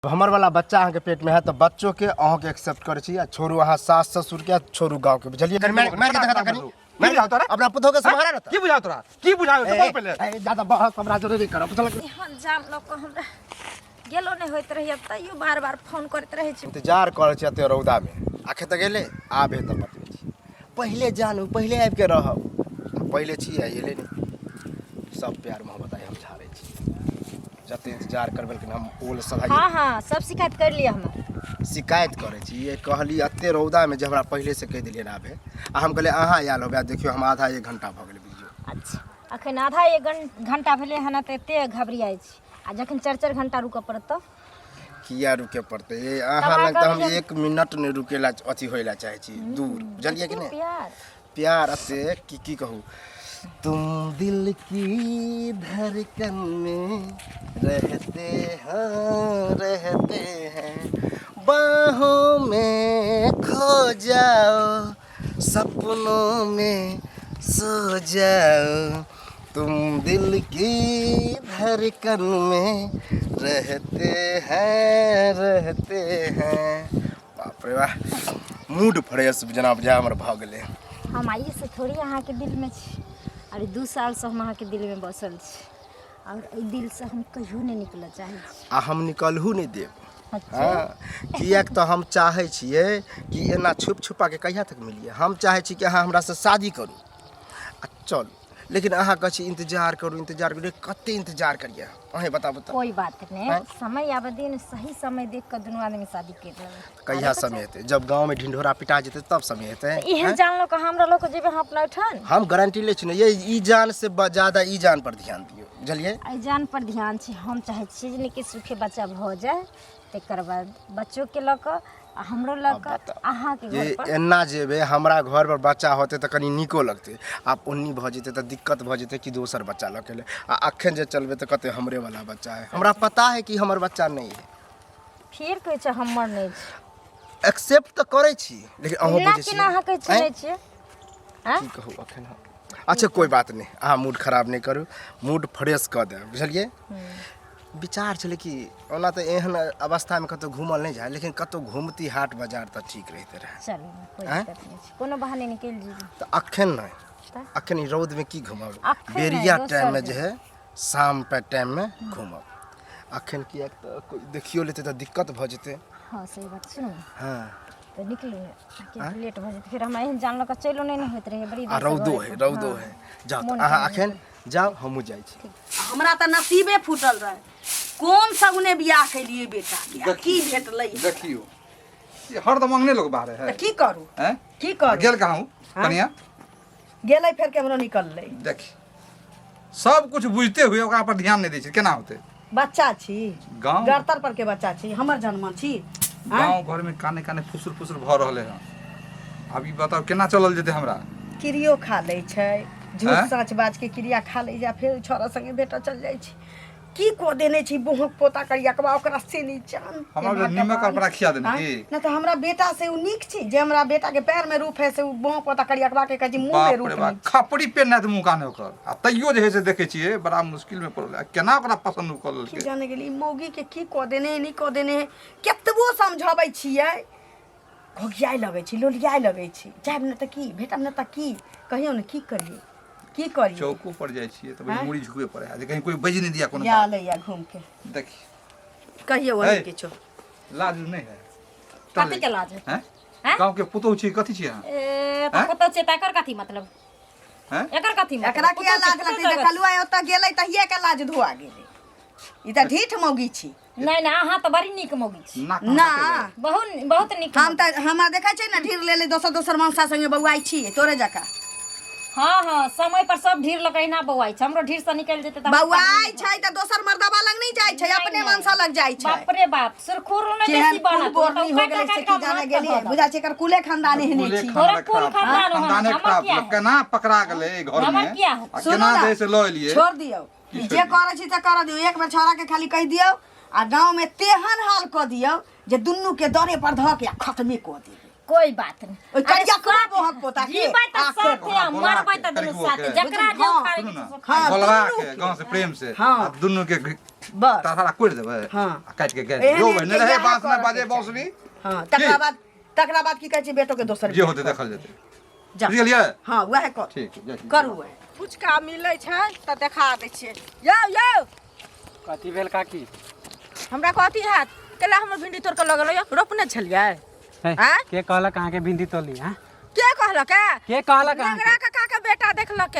हमर वाला बच्चा अहाँ के पेट में है तो बच्चों के अहाँ के एक्सेप्ट करे छी छोड़ू अहाँ सास ससुर के छोड़ू गांव के बुझलिए मार के देखा कनी मार जाओ तोरा अपना पुतो के संभाला रहता की बुझाओ तोरा की बुझाओ तो पहले ए ज्यादा बहस हमरा जरूरी कर बुझल हम जाम लोग को हमरा गेलो नहीं होइत रही तइयो बार-बार फोन करत रहे छी इंतजार करे छी ते रौदा में आखे त गेले आबे त बतबै छी पहले जानू पहले आबि के रहब पहले छी आइले नहीं सब प्यार मोहब्बत आई हम झारे छी जते इंतजार करबे लेकिन हम ओल सब हां सब शिकायत कर लिया हम शिकायत करे छी ये कहली अते रौदा में जे हमरा पहले से कह दिलिए आबे आ हम कहले अहाँ आयल होबे देखियो हम आधा 1 घंटा भ गेल बुझियो अच्छा अखन आधा 1 घंटा भेले हन त एते घबरियाई छी आ जखन 4-4 घंटा रुके पड़त त किया रुके पड़ते अहाँ लग त हम 1 मिनट नहीं रुकेला अथी होइला चाहे छी दूर बुझलिए कि नहीं प्यार अते की कहूँ तुम दिल की धड़कन में रहते हैं बाहों में खो जाओ सपनों में सो जाओ तुम दिल की धड़कन में रहते हैं बाप रे वाह मूड फ्रेश जनाब जा हमर भ गेले हम आइए से थोड़ी अहाँ के दिल में छी अरे 2 साल से हम अहाँ के दिल में बसल छी और ई दिल से हम कहियो नहीं निकल चाहे छी आ हम निकलहु नहीं देब अच्छा हाँ कियाक तो हम चाहे छिए कि एना छुप छुपा के कहिया तक मिलिए हम चाहे छी कि अहाँ हमरा से शादी करू आ चल लेकिन अहाँ कह छी इंतजार करू कते इंतजार करिए अहें बताबू तो कोई बात नहीं समय आवे दिन सही समय देख के दोनों आदमी शादी कर लेबे कहिया समय हेतै जब गांव में ढिंढोरा पिटा जेतै तब समय हेतै इहन जान लो के हमरा लोग जेबे हम अपना उठान हम गारंटी ले छी ने ये ई जान से ज्यादा ई जान पर ध्यान दियो बुझलिए आई जान पर ध्यान छी हम चाहे छी जे कि सुखे बच्चा भ जाए तकर बाद बच्चों के लक हमरो लक अहाँ के घर पर एना जेबे हमरा घर पर बच्चा होते त कनी निको लगते आप उन्नी भ जेते त दिक्कत भ जेते कि दोसर बच्चा लकेले आ अखन जे चलबे त कते हमरे वाला बच्चा है हमरा पता है कि हमर बच्चा नहीं है फिर कहे छ हमर नहीं एक्सेप्ट त करे छी लेकिन अहो बुझे छी ना अहाँ कहे छी नहीं छी की कहू अखन अच्छा कोई बात नहीं अहाँ मूड खराब नहीं करू मूड फ्रेश क दे बुझलिए विचार छले कि ओना तो एहन अवस्था में कतो घूमल नहीं जाए लेकिन कतो घूमती हाट बाजार त ठीक रहते रहे चलो कोई दिक्कत नहीं कोनो बहाने निकल जी तो अखन नहीं अखन रौद में की घूमब बेरिया टाइम में जो है शाम पे टाइम में घूमब अखन किया तो कोई देखियो लेते तो दिक्कत भ जेते हां सही बात सुनो हां तो निकलू के लेट भ जेते फिर हम एहन जान ल के चलो नहीं होत रहे बड़ी रौदो है जाओ अहाँ अखन जाओ हमहु जाई छी हमरा त नसीबे फूटल रहे कौन सगुने बियाह के लिए बेटा की भेटलै देखियो ये हर दम अंगने लोग बाहर है की करू हैं की करू गेल कहूं कनिया गेलै फेर केमरो निकललै देखी सब कुछ बुझते हुए ओकरा पर ध्यान नहीं दै छै केना होते बच्चा छी गांव गरतर पर के बच्चा छी हमर जन्म छी गांव घर में काने काने फुसुर फुसुर भ रहले हैं अब ई बताओ केना चलल जेते हमरा क्रियो खा लै छै झूठ सच बाज के क्रिया खा लै जा फिर छोरा संगे बेटा चल जाइ छै की को देने छी बहुक पोता करिया कबा ओकरा से नहीं जान हमरा निमक और खिया देने की ना तो हमरा बेटा से उ निक छी जे हमरा बेटा के पैर में रूप है से उ बहुक पोता करिया कबा के कजी मुंह में रूप नहीं खपड़ी पे न मुंह काने ओकर आ तइयो जे है से देखे छिए बड़ा मुश्किल में पड़ल केना ओकरा पसंद कर लेल के जाने गेली मौगी के की को देने नहीं को देने केतबो समझाबै छियै घोघियाई लगै छी लोलियाई लगै छी जाब न त की भेटब न त की कहियो न की करिए की करिए चौको पर जाय छिए त मुड़ी झुकवे पड़े है कहीं कोई बज नहीं दिया कोनो या ले या घूम के देखी कहियो वही किछो लाज नहीं है कथि के लाज है हैं गांव के पुतौ छी कथि छी हां ए त पुतौ छै त एकर कथि मतलब हैं एकर कथि मतलब एकरा के लाज लगतै जे कलुआ ओत गेलै त हिये के लाज धोआ गेलै ई त ढीठ मौगी छी नहीं ना अहाँ तो बड़ी निक मौगी छी ना बहुत निक हम त हमरा देखै छै न ढीर लेले दोसर मांसा संगे बौआई छी तोरे जका हां समय पर सब ढीर लकै ना बौआई छ हमरो ढीर से निकल जेते त बौआई छै त दोसर मर्दबा लग नहीं जाय छै अपने मांसा लग जाय छै बाप रे बाप सुरखुरु ने बेसी बना तो बोरनी हो गेलै से की जाने गेली बुझा छै कर कुले खानदानी हेने छी तोरा कुल खानदान खराब केना पकड़ा गेलै घर में केना दे से ल एलिए छोड़ दियौ जे करे छी त कर दियौ एक बेर छोरा के खाली कह दियौ आ गांव में तेहन हाल क दियौ जे दुन्नू के दरे पर ध के खत्मे क देबै कोई बात नहीं ओइ करिया करा बहक पोता के जीबै त साथे आ मरबै त दुनू साथे जकरा जो खाए हाँ, बोलवा दुनू के गांव से प्रेम से हाँ। आ दुनू के बस तारा कोड़ देबै हाँ। आ काट के गए एहने जो बने के रहे इएह बांस में करके बाजे छै। बांसुरी हाँ तकरा बाद की कहै छै बेटो के दोसर जे होते देखल जेतै जा बुझलियै हाँ वएह कर ठीक है, जय श्री करू वएह फुचका मिलै छै त देखा दै छियै यौ कथी भेल काकी हमरा कथी हैत केला हमर भिंडी तोड़ के लगल यौ रोपने छलियै है, हैं? के कहलक अहाँ के भिंडी तोली हैं के कहलक के कहलक अहाँ नगरा काका के बेटा देखलक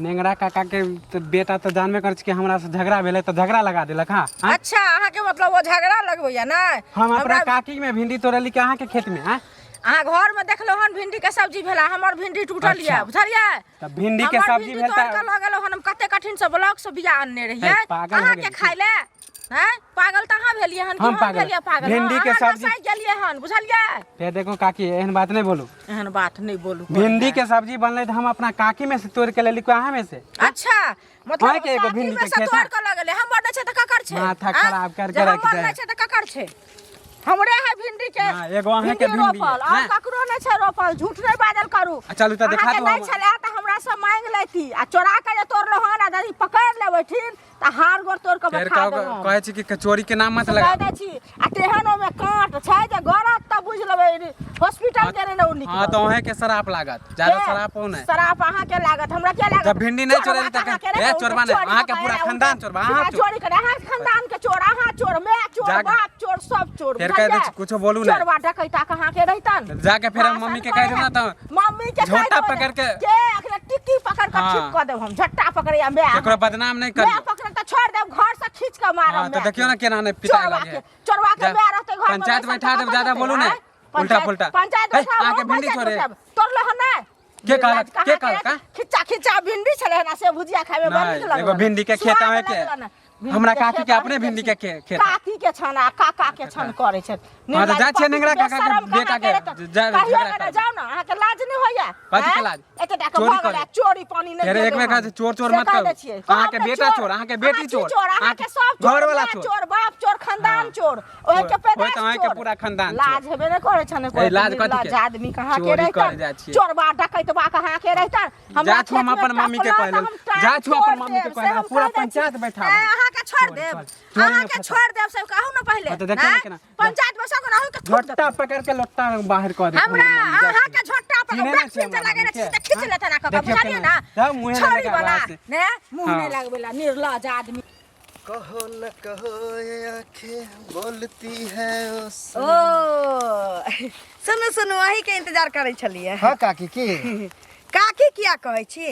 नेंगरा काका के तो बेटा तो जानबे कर कि हमरा से झगड़ा भेलै तो झगड़ा लगा देलक हाँ हाँ? अच्छा अहाँ के मतलब वो झगड़ा लगबैया ना हम अपना काकी में भिंडी तोड़ली के अहाँ के खेत में हैं अहाँ घर में देखलो हन भिंडी के सब्जी भेला हमर भिंडी टूटल अच्छा। ये बुझलियै तब भिंडी के हमर सब्जी भिंडी भेल तोड़ त के लगल हन हम कते कठिन से ब्लॉक से बिया आनने रहियै है, पागल हो अहाँ गेल के छी। खाइ ले हैं पागल त अहाँ भेलियै हन कि हम हम पागल। भेलियै पागल भिंडी हाँ, के अहाँ सब्जी- नसाइ गेलियै हन बुझलियै फिर देखो काकी एहन बात नहीं बोलू एहन बात नहीं बोलू भिंडी के सब्जी बनले तो हम अपना काकी में से तोड़ के लेली अहाँ में से अच्छा मतलब हाँ के एगो काकी भिंडी में के से खेत तोड़ है। के लगले हमर नै छै त ककर छै माथा हैं? खराब कर के जे रख हमर दे। नै छै त ककर छै हमरे है भिंडी के हाँ, एगो अहाँ के भिंडी है, रोपल और हैं? ककरो नै छै रोपल झूठ नै बाजल करू चलू त देखा अहाँके दू नै हम छलै त हमरा से मांग लेती आ चोरा के जे तोड़लो हन आ दादी पकड़ लेबैठिन त हार गोर तोड़ के फिर बैठा देबो कहे छी कि कचौड़ी के नाम मत लगा दै छी आ तेहन ओमे कांट छै जे गरत त बुझ लेबै हॉस्पिटल के नै निकल हाँ तो अहे के शराप लागत ज्यादा शराप हो नहीं शराब अहाँ के लागत हमरा के लागत जब भिंडी नहीं चोरेली त ए चोरबा नहीं अहाँ के पूरा खानदान चोरबा अहाँ चोर चोरी करे अहाँ खानदान के चोर अहाँ चोर मैं चोर जाके- बाप चोर सब चोर फिर कह दे कुछो बोलू नहीं चोरवा डकैता कहाँ के रहतन जाके फिर हम मम्मी के कह देब ना तो मम्मी के झोटा पकड़ के अखने टिक्की पकड़ के हाँ। ठीक क देब हम झट्टा पकड़ या मैं केकरो बदनाम नहीं मैं करियो पकड़ त छोड़ देब घर से खींच के मारब हाँ, तो मैं देखियो ना केना नहीं पिता चोरवा लगे के चोरवा के जा- मैं रहते घर में पंचायत बैसल बैठा त देब ककर ज्यादा देतै, बोलू नहीं हैं? उल्टा पुल्टा पंचायत है, बैठा आके भिंडी छोड़े तोड़लो हन नै के कहलक के कहलक का खिच्चा खिच्चा भिंडी छले ना से भुजिया खाए में बड़ नीक नहीं लगल एगो भिंडी के खेत स्वाद है के लगल ना। भिंडी हमरा के काकी खेत के अपने है भिंडी के खेत काकी के छन आ काका के छन करे छै हाँ, तो जा छियै नेंगरा काका के बेटा के झगड़ा कर। जाओ ना अहाँ के लाज नहीं होया कथी के लाज? एते टाका चोरी भगल करे। चोरी पानी नहीं फिर एक बेर कहै छै चोर चोर मत करू अहाँ के बेटा चोर अहाँ के बेटी चोर अहाँ के सब घर वाला माय चोर चोर बाप चोर खानदान हाँ। चोर ओहे के होय पैदाइश तऽ अहाँके चोर। पूरा खानदान लाज चोर। हेबे नहीं करे छने ए, कोई लाज कथी के? आदमी कहाँ के चोरी करे रहता जाइ छियै। चोर बा डकैत बा कहाँ के रहता जा छु हम अपन मम्मी के कहले जा छु अपन मम्मी के कहले पूरा पंचायत बैठा अहाँ के छोड़ देब चोरी में अहाँ के फंसा। छोड़ देब सब कहू ना पहले हाँ, तो देखियौ ना हैं? केना। पंचायत में सब ना के छोड़ देब। झोटा पकड़ के लोटा बाहर कर दे हमरा अहाँ के झोटा पर चिन्हे ओकरा नहीं छियै खींच हमरा लगे मम्मी ना के। खींच लेता ना कका देखियौ बुझलिए केना। ना तब मुँहे नहीं छोरी लगा वाला बात से। ने मुंह हाँ। नहीं लगवेला निर्लज आदमी कहो न कहो ये आंखें बोलती है ओ सुनो सुनो वही के इंतजार करे छलिए हाँ काकी की काकी किया कहै छी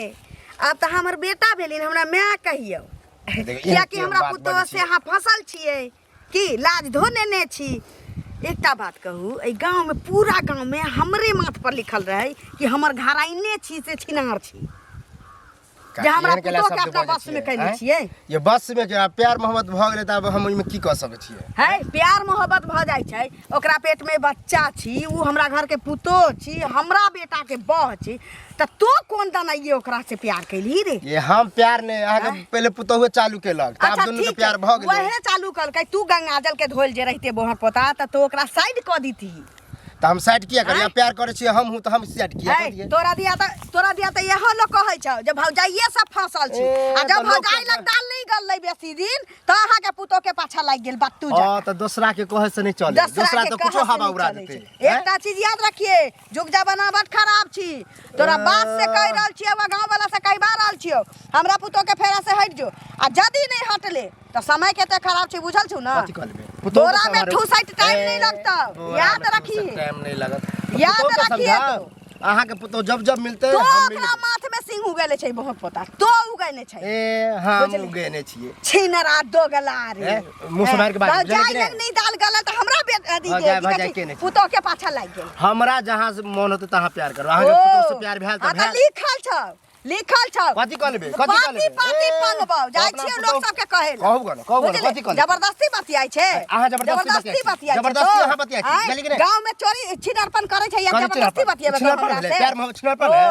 अब त हमर बेटा भेलिन हमरा माय कहियो देखियौ, किया कि एहन हमरा बात पुतोह बजै से छियै। अहाँ फंसल छियै की लाज धोने ने छी एकटा बात कहू एहि गांव में पूरा गांव में हमरे माथ पर लिखल रहे कि हमर घराइने छी से छिनार छी जे हमरा एहन केला पुतोह के शब्द अपना बजै बस में छियै, कैले हैं? छियै ये बस में क्या प्यार मोहब्बत भ गेलै त अब हम ओइमे की क सकै छियै है प्यार मोहब्बत भ जाइ छै ओकरा पेट में बच्चा छी उ हमरा घर के पुतोह छी हमरा बेटा के बह छी त तो कोन दनाइए ओकरा से प्यार कैली रे ये हम प्यार ने अहाँ के पहले पुतहुए चालू केलक त आब दुनू के प्यार भ गेलै वहे चालू करकै तू गंगाजल के धोल जे रहते बोहर पोता त तो ओकरा साइड क दीती त हम साइड किया करिए हैं? प्यार करे छियै हम हूं त हम साइड किया है करिए तोरा दिया त यहो लोग कहै छौ जे भौजाइए सब फंसल छी ए, आ त जब लोग भौजाई सब- लग डाल नहीं गलै बेसी दिन त अहाँ के पुतो के पाछा लाग गेल बत्तू जा हां त दूसरा के कहे से नहीं चले दूसरा तो कुछो हवा उड़ा देते हैं? एकटा चीज याद रखिए जुग जमाना बड खराब छी तोरा बात से कह रहल छियै वा गांव वाला से कहबा रहल छियो हमरा पुतो के फेरा से हट जो आ जदी नहीं हटले त समय केते खराब छी बुझल छु ना कथी कहलबे तोरा में ठूसैत टाइम नहीं लगता याद रखी टाइम नहीं लगत याद पुतोह के रखिए समझाओ। अहाँ के पुतो जब जब मिलते तो हम मिल ओकरा माथ में सिंह उगेले छै बहुत पोता तो उगेने छै ए हम बुझलिए। उगेने छियै छिनरा दो गला रे हैं? मुँह से मार के बात बुझलिए जाय कि नहीं? लग नहीं दाल गला त हमरा भौजाई- भौजाई के नहीं छै। पुतो के पाछा लाग गेल हमरा जहाँ से मन होते तहाँ प्यार करो अहाँ के पुतो से प्यार भेल त भेल लिखल छौ कथी कहलबे कथी कहलबे पाती पंगबौ जाय छियै लोग सब के कहे कहू गन कथी कहलबे जबरदस्ती बतियाइ छै अहाँ जबरदस्ती बतियाइ छी। जबरदस्ती अहाँ बतियाइ छी, बुझलिए कि नहीं? गांव में चोरी छिनरपन करे छै या कथी जबरदस्ती छिनरपन? बतियाबे छिनरपन हमरा भेलै, से प्यार मोहब्बत छिनरपन है?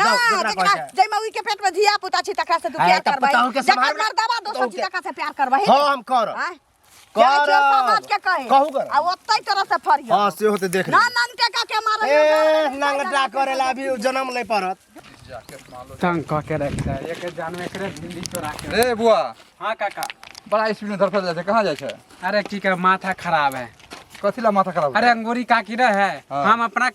ना जाउ, जेकरा कहै छै। जय मौगी के पेट में धिया पुता छी तकरा से तू आय, प्यार तब करबै पुतहु के जकर सम्हारबै, मर्दबा दोसर पुतहु छी के- तकरा से प्यार करबै हाँ, हम करब। समाज के कहे कहू कर आ ओतै तरह से फरिया हां से होते देख ना नन के मारे ए नंगटा करेला अभी जन्म नहीं परत तंग कह के रखता है एक जान में करे भिंडी चोरा के रे बुआ हां काका बड़ा स्पीड में धड़फड़ जाए कहाँ जाए छे अरे की कर माथा खराब है कथी ला माथा खराब अरे अंगूरी काकी रहे हाँ। हम अपना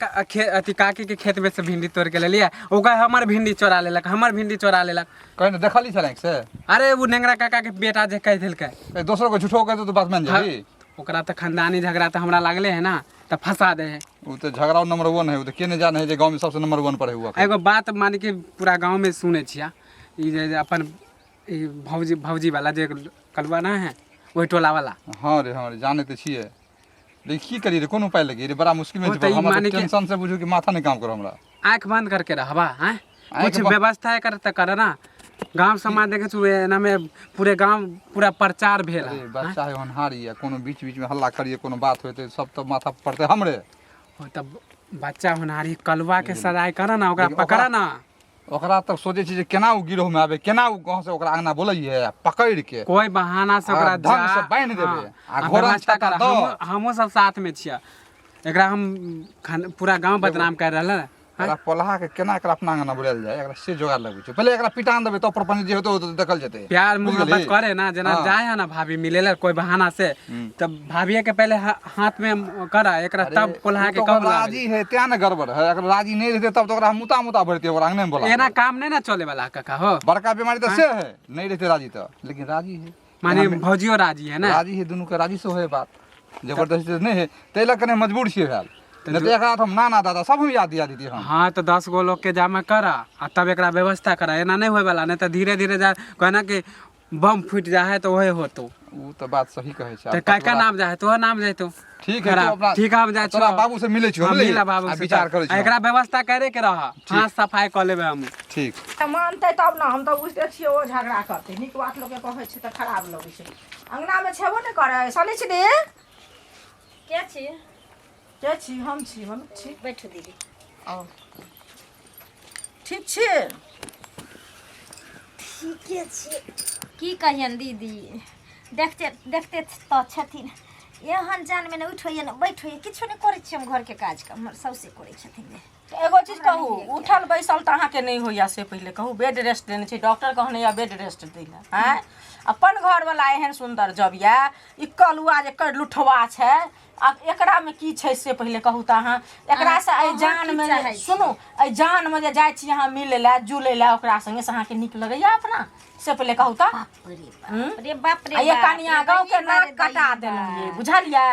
अति काकी के खेत में से भिंडी तोड़ के ले लिया ओका हमर भिंडी चोरा लेलक हमर भिंडी चोरा लेलक कहीं न देखली छले से अरे वो नेंगरा काका के बेटा जे कह देलकै कहीं दोसरो को झूठो कह तो बात मान जाई ओकरा तो खानदानी झगड़ा तो हमरा लागले है ना तो फंसा दे है वो तो झगड़ा नंबर 1 है वो तो के ने जाने है जे गांव में सबसे नंबर 1 पर है हुआ एगो बात मान के पूरा गांव में सुने छिया ई जे अपन ई भौजी वाला जे कलवा ना है वही टोला वाला हां रे जाने तो छिए लेकिन की करी रे कोन उपाय लगी रे बड़ा मुश्किल में वो तो ई हमरा माने के- टेंशन से बुझू कि माथा नहीं काम करो हमरा आंख बंद करके रहबा हैं आँख कुछ बंद- व्यवस्था कर त कर ना गांव समाज देखे छु एना में पूरे गांव पूरा प्रचार भेल अरे है बच्चा है होनहारी है कोनो बीच बीच में हल्ला करिए कोनो बात होते सब तो माथा पड़ते हमरे हो तब बच्चा होनारी कलवा के सजाए कर ना ओकरा लेकिन पकड़ा ना ओकरा तक सोचे छी जे केना उ गिरोह में आवे केना उ गांव से ओकरा आंगना बोलै है पकड़ के कोई बहाना से ओकरा ढंग से बांध देबे आ घोड़ा व्यवस्था छाता कर दो हमो सब साथ में छिया एकरा हम पूरा गांव बदनाम कर रहल है एकरा पोलहा के केना एकरा अपना आंगना बुलायल जाए एकरा से जोगाड़ लगै छै पहले एकरा पिटान देबे तो प्रपंच जे होतो तो देखल जेते प्यार बुझ मोहब्बत गेली? करे ना जना हाँ। जाए है ना भाभी मिलेला कोई बहाना से तब भाभी के पहले हाथ में करा एकरा अरे, तब कोल्हा उ के तो कब ओकरा राजी है त्या न गड़बड़ है अगर राजी नहीं रहते तब तो ओकरा मुता मुता भरते ओकरा आंगने में बोला एना काम नहीं ना चले वाला काका हो बड़का बीमारी तो से है नहीं रहते राजी तो लेकिन राजी है माने भौजियो राजी है ना राजी है दोनों के राजी से होए बात जबरदस्ती नहीं है तैला कने मजबूर छिए भेल नहीं तो एकरा तो हम नाना दादा सब हम याद दिया दीदी हम हाँ तो 10 गो लोग के जमा करा आ तब एकरा व्यवस्था करा एना नहीं होए वाला नहीं तो धीरे धीरे जा कहना कि बम फूट जा है तो वही होतो वो तो बात सही कहे छै तो काय का नाम जा है तो नाम जाए तो ठीक है तो अपना ठीक है हम जाए तोरा बाबू से मिले छी हम मिला बाबू से विचार करै छी एकरा व्यवस्था करे के रहा हाथ सफाई कर लेबे हम ठीक मानते तब ना हम तो बुझते छियै ओ झगड़ा करते नीक बात लोग के कहै छै त खराब लगै छै अंगना में छेबो नै करे सली छी दे के छी के छी हम छी हम छी बैठो दीदी आओ ठीक छी ठीके छी की कहियन दीदी देखते देखते तो छथिन एहन जान में न उठोइए न बैठोइए किछो नहीं करे छी हम घर के काज का हमर सौसे करे छथिन एगो चीज कहू उठल बैसल त अहाँ के नहीं होइया से पहले कहू बेड रेस्ट देने छै डॉक्टर कहने या बेड रेस्ट दैला हैं अपन घर वाला एहन सुंदर जब या ई कलुआ जे कर लुठवा छै आ एकरा में की छै से पहले कहू त अहाँ एकरा से ए जान में जे- सुनू ए जान में जे जाइ छी अहाँ मिले ला जुले ला ओकरा संगे से अहाँ के नीक लगैया अपना से पहले कहू त रे बाप रे आ ये कनिया गांव के नाक कटा देलिए बुझलिए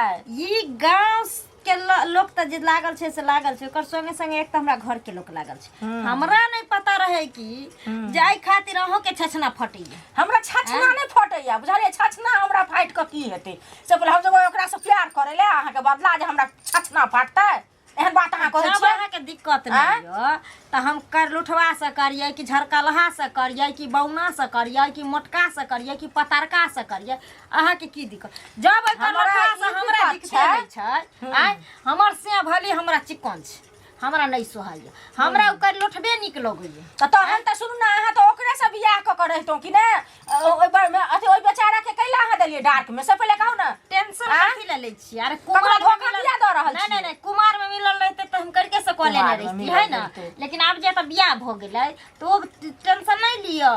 ई गांव के लोग त जे लागल छै से लागल छै ओकर संगे संगे एक त हमरा घर के लोग लागल छै हमरा नहीं पता रहे कि जाय खातिर अहों के छछना फटैया हमरा छछना नहीं फटैया बुझलिए छछना हमरा फाइट क की हेतै से पहले हम जब ओकरा से प्यार करे ले अहाँ के बदला जे हमरा छछना फाटतै एहन बात अहाँ कहै जब छियै अहाँ के दिक्कत नहीं हो त हम कर लुठवा से करिए कि झरकलहा से करिए कि बौना से करिए कि मोटका से करिए कि पतरका से करिए अहाँ के की दिक्कत जब एकर हमरा लुठवा से ई हमरा दिक्कत दिक्कत नहीं छै आय हमर से भली हमरा चिकन छै हमरा नहीं सोहाइए हमरा ओकर लुठबे निक लगैए त तहन त सुनू ना अहाँ त ओकरे से बियाह क के रहितौ कि ने ओइ बार में अथी ओइ बेचारा के कैला अहाँ देलिए डार्क में से पहले कहू ना टेंशन आँ? कथी ले लै छी अरे ककरो कुमार में धोखा मिलल किया दऽ रहल नहीं छी? नहीं कुमार में मिलल रहते तो हम करके से कॉले कुमार नहीं में रहती मिलल है ना रहतै। लेकिन अब जे त बियाह भ गेलै तो वो टेंशन नहीं लियो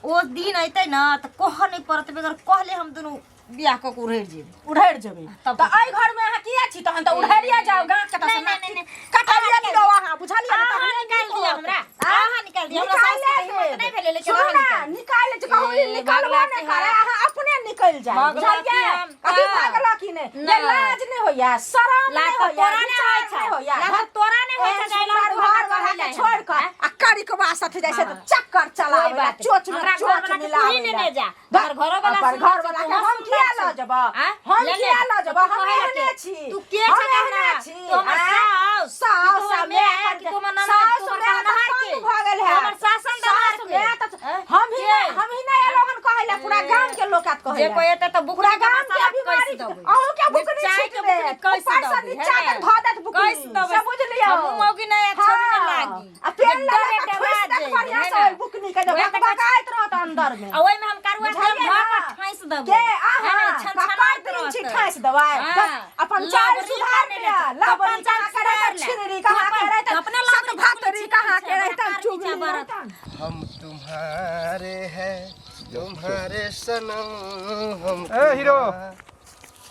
ओ दिन अइतै ना तो कह नहीं पड़त बगैर कहले हम दोनों बियाह क के उड़ैर जेबै उड़ैर जेबै तब त एहि घर में अहाँ किया छी तहन त उड़ैरिया जाओ गांव के त नहीं, सुना नहीं, नहीं, कटरिया की गवा अहाँ बुझलिए ना अहाँ निकाल दिया हमरा अहाँ निकाल दिया हमरा सास के हिम्मत नहीं भेलै लेकिन अहाँ निकाल निकाल कहू निकालबो नहीं करे अहाँ अपने निकल जाए मगला बुझलिए की हम- कभी हाँ। भागला की ने ना। ये लाज नहीं होया शरम लाज नहीं तो होया तोरा नहीं होय छै। होया लाज तो तोरा नहीं होय छै, एहन लाज तो सुंदर हमरा घर वाला कहै के छै। छोड़ कर आ कड़ी के बासत जैसे तो चक्कर चलावे ला चोच में हमरा घर चोच वाला के मिलावे तू ही ने जा घर घरो वाला अपन घर वाला के हम किया ल जब हम किया ल जब हम एहने छी तू के छै कहना तू हमर सास सास में कि तू मना सास तू में नहार के भ गेल है हमर शासन दहार के हम ही नहीं लोगन कहले कहेला पूरा गांव के लोग आत जे कहेला कोई एते तो बुकरा पूरा गांव के बीमारी अहू के बुकनी छीट दे पैसा नीचा तक धो देत बुकनी सब बुझ लियो हम मौगी नहीं छोड़ी ना लागी आ तेल लगा के ठोस देत बढ़िया से बुकनी के बकाइत रहत अंदर में आ ओइ में हम कारुआ तेल धो के ठैस देबो के आहा बकाइत दिन छी ठैस दवाई अपन चाल सुधार लिया लबन चाल करे छिरी कहां के रहत अपने लात भातरी कहां के रहत चुबी हम तुम्हारे हैं तुम्हारे सनम हम ए हीरो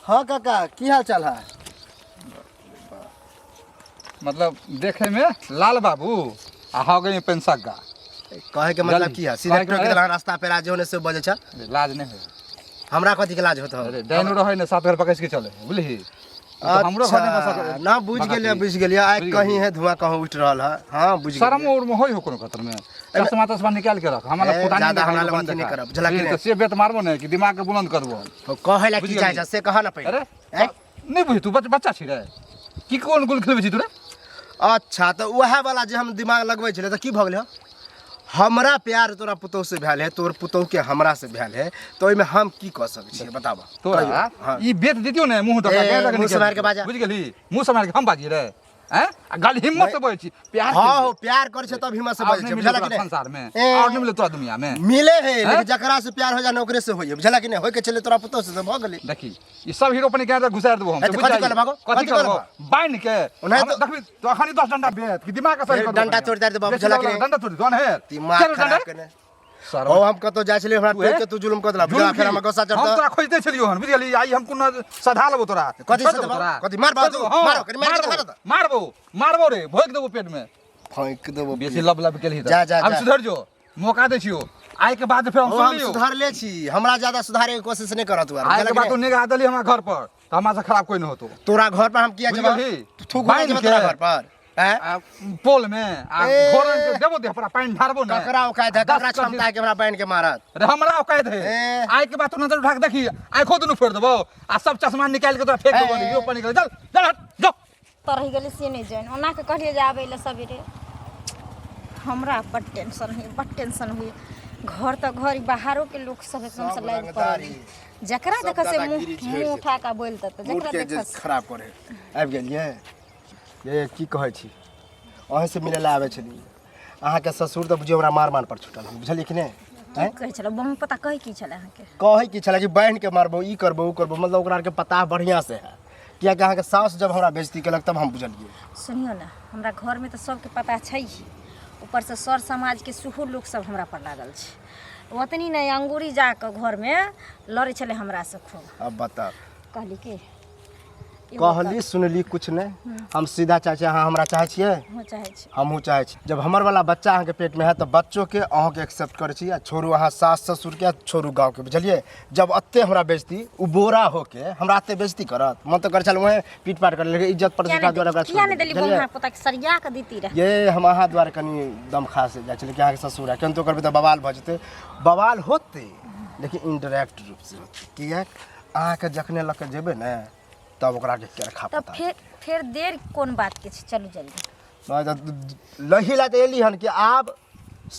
हाँ काका की हाल चाल है मतलब देखे में लाल बाबू आ हो गई पेंसग्गा कहे के मतलब जल्दी। की है सीधे कहे के- टोक देला रास्ता पे राजे होने से बजे छ लाज नहीं है हमरा कथी के लाज होत अरे डाइनो रहे ने सात घर पकड़ के चले बुझली तो हमरो घर में बस ना बुझ गेलिए आइ कहीं है धुआं कहूं उठ रहल है हां बुझ शर्म गेलिए और में होई हो कोनो खतर में चश्मा तस्मा निकाल के रख हमरा ए, फुटानी ज्यादा हमरा नहीं लग नहीं करब, झलक नहीं। तो से बेत मारबो नहीं कि दिमाग के बुलंद करबो तो कहे ला बुझ की गेलिए। चाहे से कहा ना पहिले अरे हैं? नहीं बुझ तू बच्चा छी रे की कोन गुल खेलबे छी तू रे अच्छा तो वह वाला जे हम दिमाग लगबै छले तो की भ गेलै हमरा प्यार तोरा पुतौ से भेल है तोर पुतौ के हमरा से भेल है तो ओइमे हम की क सकै छियै बताबा तोरा हाँ। ई बेत दितियो ने मुंह टका ए, के लगे मुँह समार के बाजा। बुझ गेली मुंह समार के हम बाजी रे हैं गाली हिम्मत से बोलै छी प्यार हाँ हो प्यार करे छै तब हिम्मत से बजे छै बुझला कि नहीं संसार में ए, और नहीं मिले तोरा दुनिया में मिले है लेकिन जकरा से प्यार हो जाए ओकरे से होइए बुझला कि नहीं होय के चले तोरा पुतौ से भ गेलै देखी ई सब हीरो पनी के अंदर घुसार देबो हम ए, तो कथी करबा गो? कथी कथी करबो करबा? बाइन के ओनाहि हम तो- देखबी तो अखनी 10 डंडा बेत कि दिमाग का सही ए, कर डंडा तोड़ दार देबो, बुझला कि नहीं? डंडा तोड़ दोन है दिमाग खराब करने सर ओ हम कतो जाय छलिए हमरा टोक के तू जुलुम क देला बुझला फिर हम गोसा हम चढ़ता तोरा खोजते छलियो हन बुझ गेली आई हम कोन सधा लेबो तोरा कथी छोड़ से देबो देबो? कथी मारबा तू? मारो, कनी मार के देखा मारबो मारबो रे भोग देबो पेट में फेंक देबो बेसी लब लब केली जा, जा, अब जा। सुधर जो मौका दे छियो आइ के बाद फिर हम ओ सुन हम लियो सुधार ले छी हमरा ज्यादा सुधारे के कोशिश नहीं करत हुआ आइ के बाद तू निगाह दली हमरा घर पर तो हमरा से खराब कोई न होतो तोरा घर पर हम किया बुझ जवाब गेली? थूक बाइन जब के। तोरा घर पर हैं आ, पोल में आ ए। घोरन के देबो दे हमरा पानी ढारबो न ककरा औकात है ककरा क्षमता है कि हमरा बाइन के मारत अरे हमरा औकात है ए। आइ के बाद तू नजर उठा के देखी आंखों दुनु फोड़ देबो आ सब चश्मा निकाल के तोरा फेंक देबो ए। यो पानी के चल चल हट जो तो रह गेली से नहीं जान ओना के कहलिए जे आबै ले सबेरे हमरा बड़ टेंशन हुई घर तो घर बाहरों के लोग सब एकदम से लाइन रंगदारी। पड़ जकरा देख से दादागिरी झेड़ मुंह से। उठा के बोलते तो मूड जकरा के देख जे से खराब करे आबि गेलिए ये की कहै छी अहीं से मिले ला आबै छली अहाँ के ससुर तो बुझियो हमरा मार पर छुटल बुझलिए कि नहीं हैं कहे छलो बहु पता कहे की छले अहाँ के कहै की छला कि बाइन के मारबो ई करबो उ करबो मतलब ओकरा के पता बढ़िया से है किया कि अहाँ के सास जब हमरा बेइज्जती केलक तब हम बुझलिए सुनियो ना हमरा घर में तो सबके पता छै ही ऊपर से सर समाज के सुहू लोग सब हमरा पर लागल छै ओतनी नहीं अंगूरी जाके घर में लड़े छले हमरा से खूब अब बता कहली कि कहली सुनली कुछ नहीं हम सीधा चाहे अहाँ हमरा चाहे छियै हो चाहे छै हमहूँ चाहे छी जब हमर वाला बच्चा अहाँके पेट में है तो बच्चों के अहाँ के एक्सेप्ट करे छी आ छोड़ू अहाँ सास ससुर के आ छोड़ू गाँव के बुझलिए जब अत्ते हमरा बेइज्जती उ बोरा होके हमरा अत्ते बेइज्जती करत मन तो कर चल वहीं पीट पाट कर लेके इज्जत प्रतिष्ठा द्वारा ओकरा किया छोड़ नहीं देब, देली बुझलिए? बहु पता के सरिया के देती रहे ये हम अहाँ द्वारा कनी दम खा से जाइ छलै कि अहाँके ससुर है केनतो करबै तऽ बवाल भऽ जेतै बवाल होतै लेकिन इनडायरेक्ट रूप से होतै किएक अहाँके जखने लऽ के जेबै ने तब ओकरा के रखा तब पता फिर देर कोन बात के छै चलू जल्दी लही ला तऽ एली हन कि आब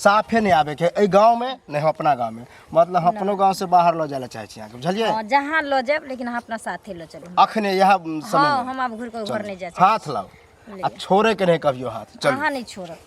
साफे नहीं आबे के एहि गाँव में नहीं अपना गाँव में मतलब हम अपनो गाँव से बाहर लऽ जाए ला चाहे छी अहाँके बुझलिए हाँ, जहाँ लो जाब लेकिन अहाँ अपना साथे लो चलू अखने यह समय हाँ में हम अब घुर के घर नहीं जा हाथ लाओ आ छोड़े के नहीं कभियो हाथ चल अहाँ नहीं छोड़ब